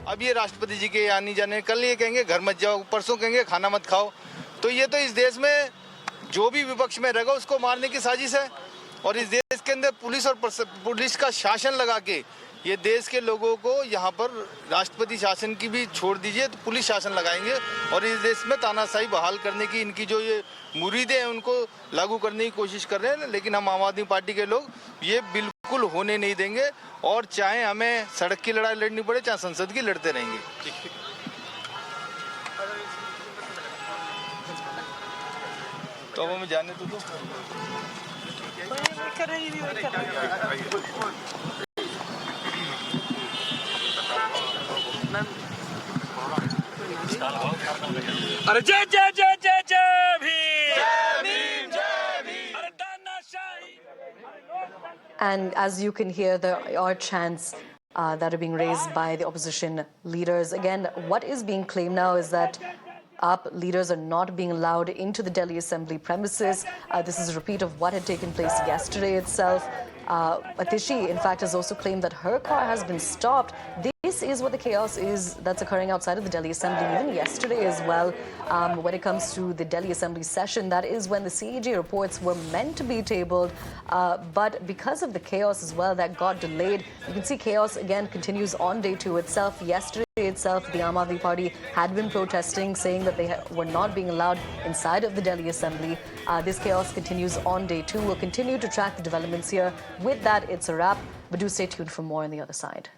अब ये राष्ट्रपति जी के आने जाने, कल ये कहेंगे घर मत जाओ, परसों कहेंगे खाना मत खाओ। तो ये तो इस देश में जो भी विपक्ष में रहेगा उसको मारने की साजिश है। और इस देश के अंदर पुलिस का शासन लगा के ये देश के लोगों को यहाँ पर राष्ट्रपति शासन की भी छोड़ दीजिए तो पुलिस शासन लगाएंगे और इस देश में तानाशाही बहाल करने की इनकी जो ये मुरीदें हैं उनको लागू करने की कोशिश कर रहे हैं। लेकिन हम आम आदमी पार्टी के लोग ये बिल्कुल होने नहीं देंगे और चाहे हमें सड़क की लड़ाई लड़नी पड़े चाहे संसद की लड़ते रहेंगे। तो अब हमें जाने तो अरे जय जय जय जय जय भीम, जय भीम, अरे तानाशाही। And as you can hear, there are chants that are being raised by the opposition leaders. Again, what is being claimed now is that LoP leaders are not being allowed into the Delhi Assembly premises. This is a repeat of what had taken place yesterday itself. Atishi, in fact, has also claimed that her car has been stopped. This is what the chaos is that's occurring outside of the Delhi Assembly, even yesterday as well. When it comes to the Delhi Assembly session, that is when the CAG reports were meant to be tabled. But because of the chaos as well, that got delayed. You can see chaos again continues on day 2 itself. Yesterday itself, the Aam Aadmi Party had been protesting, saying that they were not being allowed inside of the Delhi Assembly. This chaos continues on day 2. We'll continue to track the developments here. With that, it's a wrap. But do stay tuned for more on the other side.